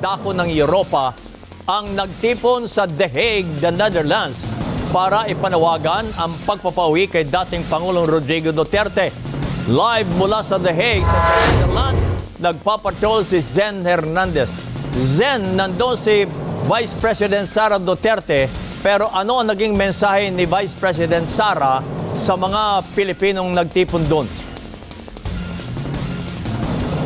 dako ng Europa ang nagtipon sa The Hague, the Netherlands para ipanawagan ang pagpapawi kay dating Pangulong Rodrigo Duterte. Live mula sa The Hague sa Netherlands, nagpapatrol si Zen Hernandez. Zen, nandun si Vice President Sara Duterte, pero ano ang naging mensahe ni Vice President Sara sa mga Pilipinong nagtipon doon?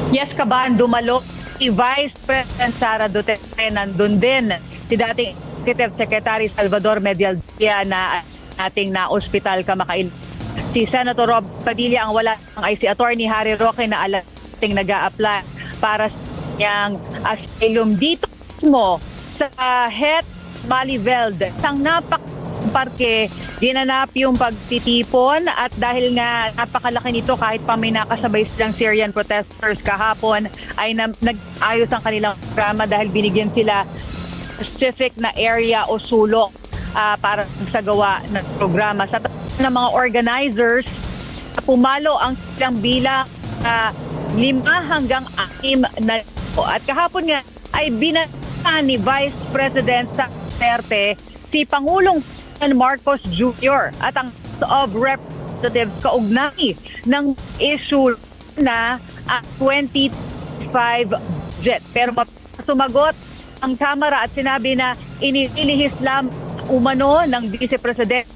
Yes, Kaban, dumalo si Vice President Sara Duterte. Nandun din si dating Executive Secretary Salvador Medialdea na ating na-ospital kamakailan. Si Senator Rob Padilla ang wala ay si Attorney Harry Roque na ating nag-a-apply para sa niyang asylum dito mo sa Het Malieveld. Isang parke, dinanap yung pagtitipon at dahil nga napakalaki nito kahit pa may nakasabay silang Syrian protesters kahapon ay nag-ayos ang kanilang programa dahil binigyan sila specific na area o sulok para sa gawa ng programa. Sa ng mga organizers, pumalo ang silang bilang 5 hanggang 6 na at kahapon nga ay binasa ni Vice President Duterte si Pangulong Marcos Jr. at ang of Representatives kaugnay ng issue na 2025 budget. Pero sumagot ang Kamara at sinabi na inilihis lang umano ng Vice President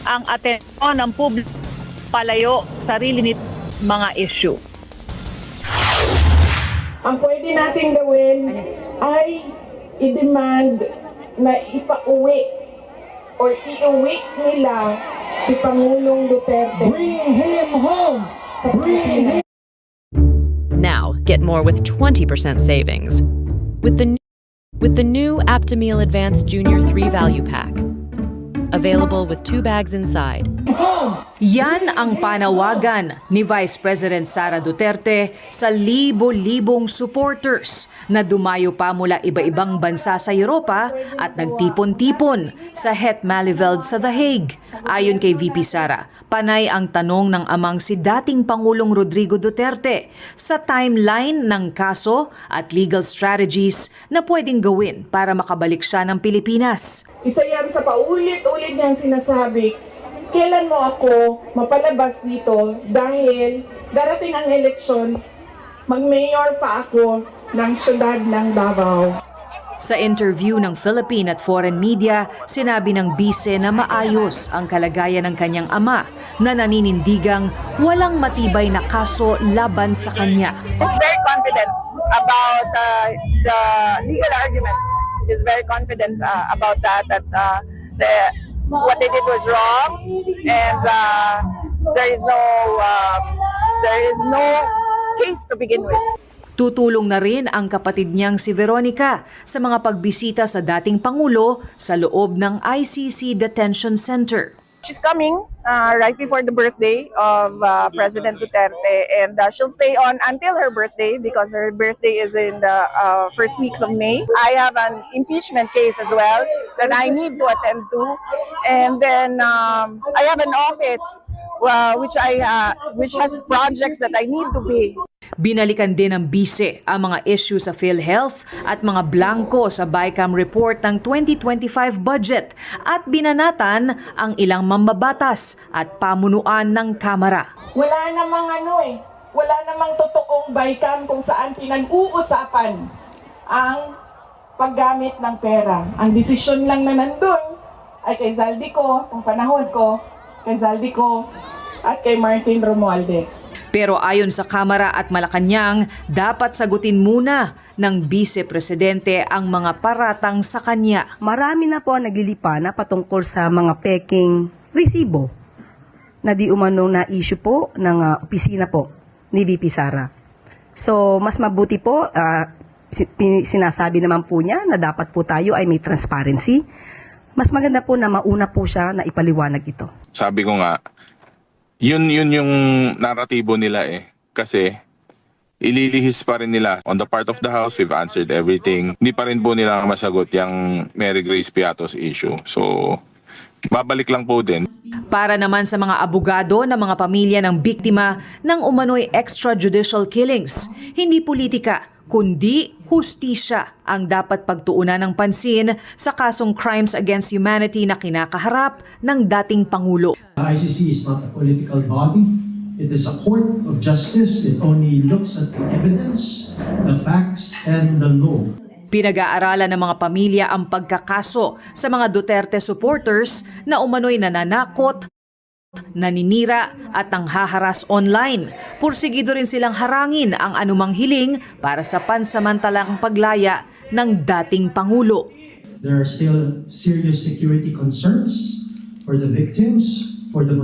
ang atensyon ng publiko palayo sarili nito mga issue. Ang pwede natin gawin ay i-demand na ipauwi or iuwi nila si Pangulong Duterte. Bring him home! Bring him! Now, get more with 20% savings. With the new Aptamil Advanced Junior 3 Value Pack. Available with 2 bags inside. Yan ang panawagan ni Vice President Sara Duterte sa libo-libong supporters na dumayo pa mula iba-ibang bansa sa Europa at nagtipon-tipon sa Het Malieveld sa The Hague. Ayon kay VP Sara, panay ang tanong ng amang si dating Pangulong Rodrigo Duterte sa timeline ng kaso at legal strategies na pwedeng gawin para makabalik siya ng Pilipinas. Isa yan sa paulit-ulit niyang sinasabi, kailan mo ako mapalabas dito dahil darating ang eleksyon, mag-mayor pa ako ng syudad ng Davao. Sa interview ng Philippine at foreign media, sinabi ng bise na maayos ang kalagayan ng kanyang ama na naninindigang walang matibay na kaso laban sa kanya. He's very confident about the legal arguments. He's very confident about that what they did was wrong, and there is no case to begin with. Tutulong na rin ang kapatid niyang si Veronica sa mga pagbisita sa dating Pangulo sa loob ng ICC Detention Center. She's coming right before the birthday of President Duterte, and she'll stay on until her birthday because her birthday is in the first weeks of May. I have an impeachment case as well that I need to attend to, and then I have an office which has projects that I need to pay. Binalikan din ng bise ang mga issue sa PhilHealth at mga blanco sa BICAM report ng 2025 budget at binanatan ang ilang mambabatas at pamunuan ng Kamara. Wala namang totoong BICAM kung saan pinag-uusapan ang paggamit ng pera. Ang desisyon lang na nandun ay kay Zaldico, ang panahon ko, kay Zaldico at kay Martin Romualdez. Pero ayon sa Kamara at Malacanang, dapat sagutin muna ng Vice Presidente ang mga paratang sa kanya. Marami na po ang naglilipa na patungkol sa mga peking resibo na di umano na issue po ng opisina po ni VP Sara. So mas mabuti po, sinasabi naman po niya na dapat po tayo ay may transparency. Mas maganda po na mauna po siya na ipaliwanag ito. Sabi ko nga, yun yung naratibo nila Kasi ililihis pa rin nila. On the part of the House, we've answered everything. Hindi pa rin po nila masagot yung Mary Grace Piatos issue. So, babalik lang po din. Para naman sa mga abogado ng mga pamilya ng biktima ng umano'y extrajudicial killings, hindi politika kundi hustisya ang dapat pagtuunan ng pansin sa kasong crimes against humanity na kinakaharap ng dating Pangulo. The ICC is not a political body. It is a court of justice. It only looks at the evidence, the facts, and the law. Pinag-aaralan ng mga pamilya ang pagkakaso sa mga Duterte supporters na umano'y nananakot, naninira at nanghaharas online. Pursigido rin silang harangin ang anumang hiling para sa pansamantalang paglaya ng dating Pangulo. There are still serious security concerns for the victims, for the